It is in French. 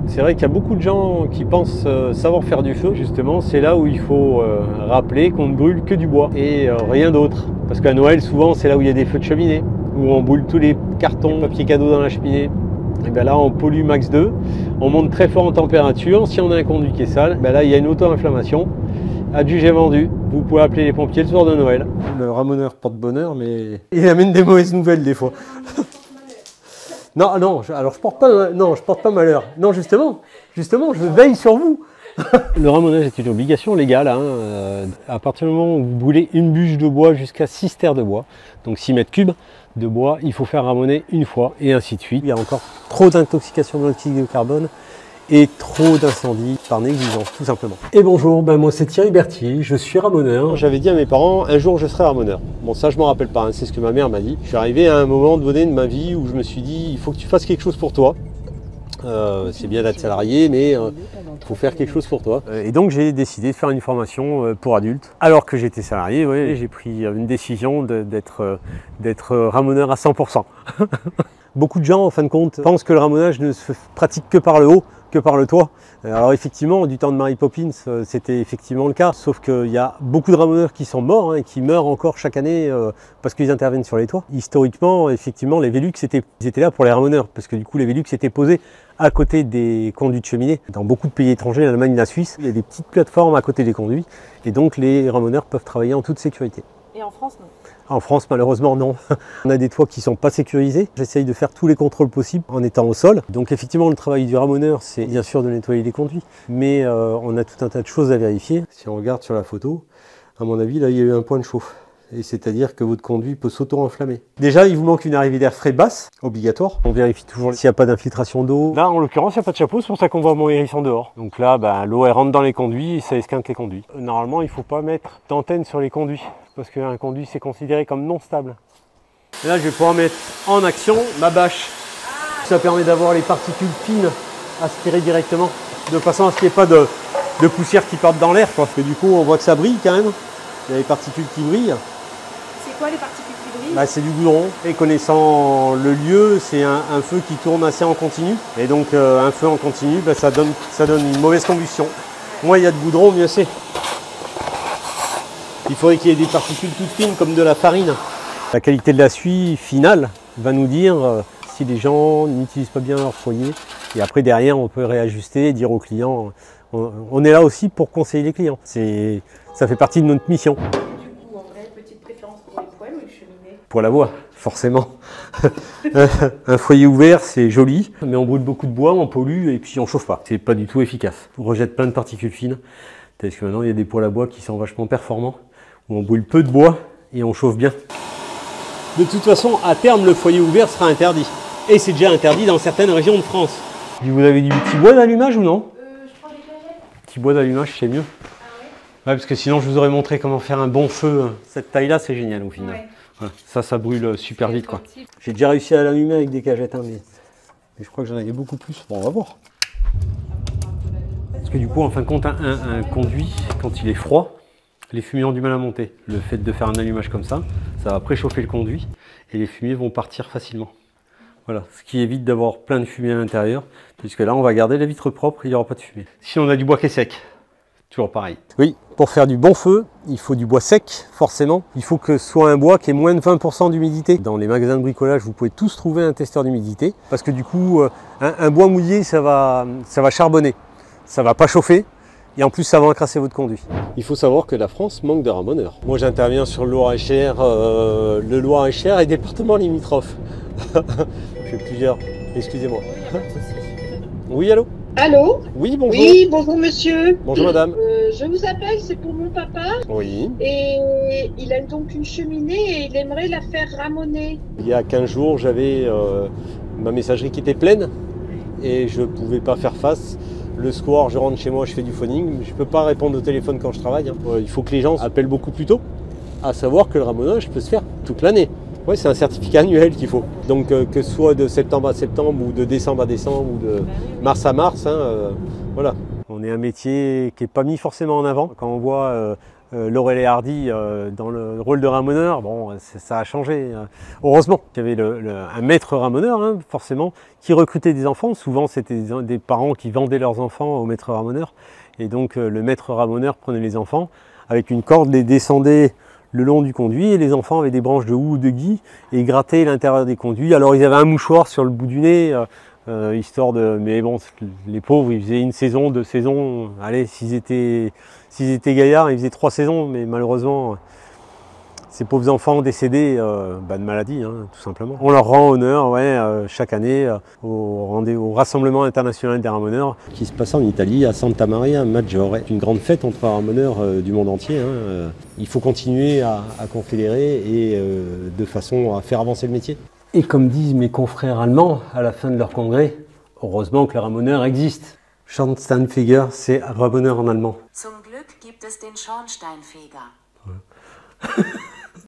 C'est vrai qu'il y a beaucoup de gens qui pensent savoir faire du feu. Justement, c'est là où il faut rappeler qu'on ne brûle que du bois et rien d'autre. Parce qu'à Noël, souvent, c'est là où il y a des feux de cheminée, où on brûle tous les cartons, papier cadeau dans la cheminée. Et bien là, on pollue max 2, on monte très fort en température. Si on a un conduit qui est sale, ben là, il y a une auto-inflammation. Adjugé vendu, vous pouvez appeler les pompiers le soir de Noël. Le ramoneur porte bonheur, mais il amène des mauvaises nouvelles des fois. Non, non, alors je porte pas malheur. Non, justement, je veille sur vous. Le ramonage est une obligation légale. À partir du moment où vous brûlez une bûche de bois jusqu'à 6 terres de bois, donc 6 mètres cubes de bois, il faut faire ramoner une fois et ainsi de suite. Il y a encore trop d'intoxication dans l'oxyde de carbone et trop d'incendies par négligence, tout simplement. Et bonjour, moi c'est Thierry Berthier, je suis ramoneur. J'avais dit à mes parents, un jour je serai ramoneur. Bon, ça je m'en rappelle pas, c'est ce que ma mère m'a dit. Je suis arrivé à un moment donné de ma vie où je me suis dit, il faut que tu fasses quelque chose pour toi. C'est bien d'être salarié, mais il faut faire quelque chose pour toi. Et donc j'ai décidé de faire une formation pour adultes. Alors que j'étais salarié, ouais, j'ai pris une décision d'être ramoneur à 100%. Beaucoup de gens, en fin de compte, pensent que le ramonage ne se pratique que par le haut, que par le toit. Alors effectivement, du temps de Mary Poppins, c'était effectivement le cas, sauf qu'il y a beaucoup de ramoneurs qui sont morts et qui meurent encore chaque année parce qu'ils interviennent sur les toits. Historiquement, effectivement, les Velux ils étaient là pour les ramoneurs, parce que du coup les Velux étaient posés à côté des conduits de cheminée. Dans beaucoup de pays étrangers, l'Allemagne, la Suisse, il y a des petites plateformes à côté des conduits, et donc les ramoneurs peuvent travailler en toute sécurité. Et en France, non? En France, malheureusement, non. On a des toits qui ne sont pas sécurisés. J'essaye de faire tous les contrôles possibles en étant au sol. Donc effectivement, le travail du ramoneur, c'est bien sûr de nettoyer les conduits. Mais on a tout un tas de choses à vérifier. Si on regarde sur la photo, à mon avis, là, il y a eu un point de chauffe. Et c'est-à-dire que votre conduit peut s'auto-enflammer. Déjà, il vous manque une arrivée d'air frais basse, obligatoire. On vérifie toujours s'il n'y a pas d'infiltration d'eau. Là, en l'occurrence, il n'y a pas de chapeau, c'est pour ça qu'on voit mon hérisson dehors. Donc là, l'eau, elle rentre dans les conduits et ça esquinte les conduits. Normalement, il ne faut pas mettre d'antenne sur les conduits, parce qu'un conduit, c'est considéré comme non stable. Et là, je vais pouvoir mettre en action ma bâche. Ça permet d'avoir les particules fines aspirées directement, de façon à ce qu'il n'y ait pas de poussière qui parte dans l'air. Parce que du coup, on voit que ça brille quand même. Il y a les particules qui brillent. C'est quoi les particules qui brillent? C'est du goudron. Et connaissant le lieu, c'est un feu qui tourne assez en continu. Et donc un feu en continu, ça donne une mauvaise combustion. Moins il y a de goudron, mieux c'est. Il faudrait qu'il y ait des particules toutes fines comme de la farine. La qualité de la suie finale va nous dire si les gens n'utilisent pas bien leur foyer. Et après derrière, on peut réajuster et dire aux clients. On est là aussi pour conseiller les clients. Ça fait partie de notre mission. Du coup, en vrai, petite préférence pour les poêles ou les cheminées? Pour la bois, forcément. Un foyer ouvert, c'est joli, mais on brûle beaucoup de bois, on pollue et puis on chauffe pas. C'est pas du tout efficace. On rejette plein de particules fines. Parce que maintenant, il y a des poêles à bois qui sont vachement performants, où on brûle peu de bois et on chauffe bien. De toute façon, à terme, le foyer ouvert sera interdit. Et c'est déjà interdit dans certaines régions de France. Vous avez du petit bois d'allumage ou non? Je prends des cagettes. Petit bois d'allumage, c'est mieux. Ouais, parce que sinon, je vous aurais montré comment faire un bon feu. Cette taille-là, c'est génial au final. Ouais. Ouais, ça brûle super vite, quoi. J'ai déjà réussi à l'allumer avec des cagettes, mais je crois que j'en avais beaucoup plus. Bon, on va voir. Parce que du coup, en fin de compte, un conduit, quand il est froid, les fumées ont du mal à monter. Le fait de faire un allumage comme ça va préchauffer le conduit et les fumées vont partir facilement. Voilà, ce qui évite d'avoir plein de fumée à l'intérieur, puisque là, on va garder la vitre propre, il n'y aura pas de fumée. Si on a du bois qui est sec, toujours pareil. Oui, pour faire du bon feu, il faut du bois sec, forcément. Il faut que ce soit un bois qui ait moins de 20% d'humidité. Dans les magasins de bricolage, vous pouvez tous trouver un testeur d'humidité, parce que du coup, un bois mouillé, ça va charbonner. Ça va pas chauffer, et en plus, ça va encrasser votre conduit. Il faut savoir que la France manque de ramoneurs. Moi, j'interviens sur le Loir-et-Cher, et départements limitrophes. Je fais plusieurs. Excusez-moi. Oui, allô? Allô? Oui, bonjour. Oui, bonjour monsieur. Bonjour madame. Je vous appelle, c'est pour mon papa. Oui. Et il a donc une cheminée et il aimerait la faire ramoner. Il y a 15 jours, j'avais ma messagerie qui était pleine et je ne pouvais pas faire face. Le soir, je rentre chez moi, je fais du phoning. Je ne peux pas répondre au téléphone quand je travaille. Il faut que les gens appellent beaucoup plus tôt. À savoir que le ramonage peut se faire toute l'année. Oui, c'est un certificat annuel qu'il faut. Donc que ce soit de septembre à septembre ou de décembre à décembre ou de mars à mars, voilà. On est un métier qui n'est pas mis forcément en avant. Quand on voit Laurel et Hardy dans le rôle de ramoneur, bon, ça a changé. Heureusement qu'il y avait un maître ramoneur, hein, forcément, qui recrutait des enfants. Souvent, c'était des parents qui vendaient leurs enfants au maître ramoneur. Et donc, le maître ramoneur prenait les enfants, avec une corde, les descendait le long du conduit, et les enfants avaient des branches de houx ou de gui, et grattaient l'intérieur des conduits. Alors, ils avaient un mouchoir sur le bout du nez, histoire de... Mais bon, les pauvres, ils faisaient une saison, 2 saisons. Allez, s'ils étaient gaillards, ils faisaient 3 saisons, mais malheureusement, ces pauvres enfants décédés de maladie, hein, tout simplement. On leur rend honneur chaque année au Rassemblement international des ramoneurs qui se passe en Italie, à Santa Maria Maggiore. Une grande fête entre ramoneurs du monde entier. Hein. Il faut continuer à confédérer et de façon à faire avancer le métier. Et comme disent mes confrères allemands à la fin de leur congrès, heureusement que le ramoneur existe. Schornsteinfeger, c'est ramoneur en allemand. Zum Glück gibt es den Schornsteinfeger. Ouais.